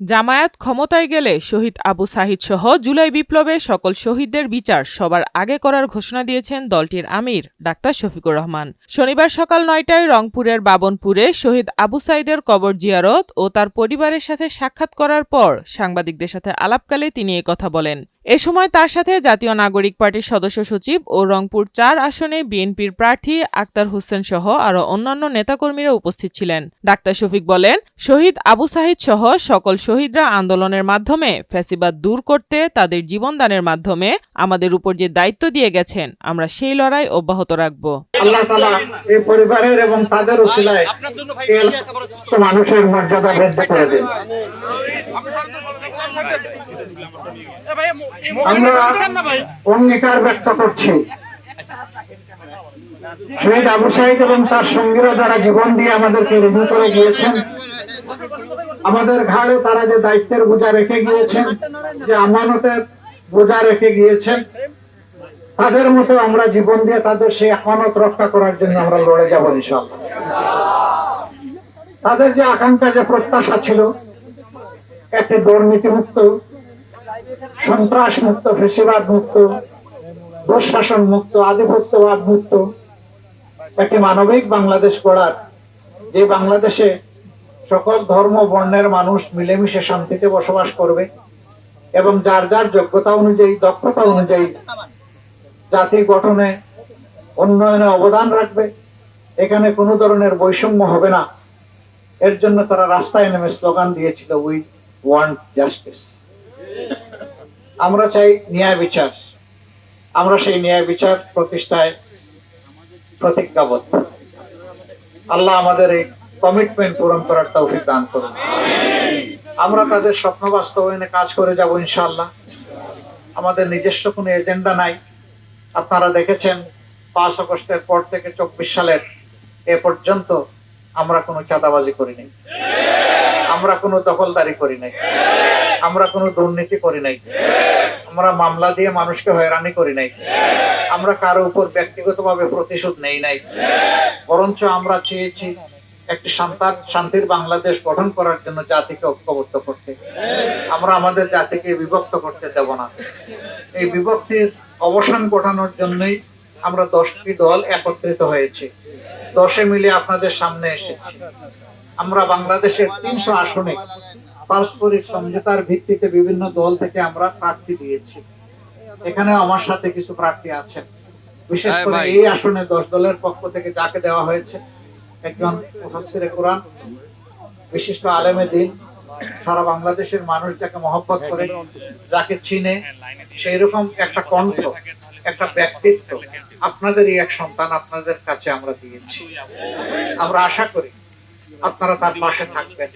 জামায়াত ক্ষমতায় গেলে শহীদ আবু সাঈদ সহ জুলাই বিপ্লবে সকল শহীদদের বিচার সবার আগে করার ঘোষণা দিয়েছেন দলটির আমির ডাক্তার শফিকুর রহমান। শনিবার সকাল ৯টায় রংপুরের বাবনপুরে শহীদ আবু সাঈদের কবর জিয়ারত ও তার পরিবারের সাথে সাক্ষাৎ করার পর সাংবাদিকদের সাথে আলাপকালে তিনি একথা বলেন। এ সময় তার সাথে জাতীয় নাগরিক পার্টির সদস্য সচিব ও রংপুর ৪ আসনে বিএনপির প্রার্থী আক্তার হোসেন সহ আরও অন্যান্য নেতাকর্মীরা উপস্থিত ছিলেন। ডাক্তার শফিক বলেন, শহীদ আবু সাঈদ সহ সকল শহীদরা আন্দোলনের মাধ্যমে ফ্যাসিবাদ দূর করতে তাদের জীবনদানের মাধ্যমে আমাদের উপর যে দায়িত্ব দিয়ে গেছেন, আমরা সেই লড়াই অব্যাহত রাখব। আল্লাহ তাআলা এই পরিবারের এবং তাদের উসিলায় মানুষের মর্যাদা বৃদ্ধি করে দেন। আমরা অঙ্গীকার ব্যক্ত করছি, শহীদ আবু সাঈদ এবং তার সঙ্গীরা যারা জীবন দিয়ে আমাদেরকে রুজু করে গিয়েছেন, আমাদের ঘাড়ে তারা যে দায়িত্বের বোঝা রেখে গিয়েছেন, যে আমানতের বোঝা রেখে গিয়েছেন, তাদের মতো আমরা জীবন দিয়ে তাদের সেই আমানত রক্ষা করার জন্য আমরা লড়ে যাব ইনশাআল্লাহ। তাদের যে আকাঙ্ক্ষা, যে প্রত্যাশা ছিল একটি দুর্নীতি মুক্ত, সন্ত্রাস মুক্ত, ফ্যাসিবাদ মুক্ত, দুঃশাসন মুক্ত, আধিপত্যবাদ মুক্ত একটি মানবিক বাংলাদেশ গড়ার, যে বাংলাদেশে সকল ধর্ম বর্ণের মানুষ মিলেমিশে শান্তিতে বসবাস করবে এবং যার যার যোগ্যতা অনুযায়ী, দক্ষতা অনুযায়ী জাতি গঠনে, উন্নয়নে অবদান রাখবে, এখানে কোনো ধরনের বৈষম্য হবে না। এর জন্য তারা রাস্তায় নেমে স্লোগান দিয়েছিল, উই ওয়ান্ট জাস্টিস। আমরা চাই ন্যায় বিচার, আমরা সেই ন্যায় বিচার প্রতিষ্ঠায় প্রতিজ্ঞাবদ্ধ। আল্লাহ আমাদের এই কমিটমেন্ট পূরণ করার তৌফিক দান করুন। আমরা তাদের স্বপ্ন বাস্তবায়নে কাজ করে যাব ইনশাআল্লাহ। আমাদের নিজস্ব কোনো এজেন্ডা নাই। আপনারা দেখেছেন ৫ আগস্টের পর থেকে ২৪ সালের এ পর্যন্ত আমরা কোনো চাঁদাবাজি করি নাই, আমরা কোনো দখলদারি করি নাই, আমরা কোনো দুর্নীতি করি নাই, আমরা মামলা দিয়ে মানুষকে হয়রানি করি নাই, আমরা কারো উপর ব্যক্তিগতভাবে প্রতিশোধ নেই নাই। বরঞ্চ আমরা চেয়েছি একটি শান্তির বাংলাদেশ গঠন করার জন্য জাতিকে ঐক্যবদ্ধ করতে। আমরা আমাদের জাতিকে বিভক্ত করতে দেব না। এই বিভক্তির অবসান ঘটানোর জন্যই আমরা 10টি দল একত্রিত হয়েছি, 10 মিলে আপনাদের সামনে এসেছি। আমরা বাংলাদেশের 300 আসনে পারস্পরিক সমঝোতার ভিত্তিতে বিভিন্ন দল থেকে আমরা প্রার্থী দিয়েছি। এখানে আমার সাথে কিছু প্রার্থী আছেন। বিশেষ করে এই আসনে 10 দলের পক্ষ থেকে যাকে দেওয়া হয়েছে, একজন মুফাসসিরে কোরআন, বিশিষ্ট আলেমে দ্বীন, সারা বাংলাদেশের মানুষ যাকে মহব্বত করে, যাকে চিনে, সেই রকম একটা কণ্ঠ, একটা ব্যক্তিত্ব আপনাদেরই এক সন্তান আপনাদের কাছে আমরা দিয়েছি। আমরা আশা করি আপনারা তার পাশে থাকবেন।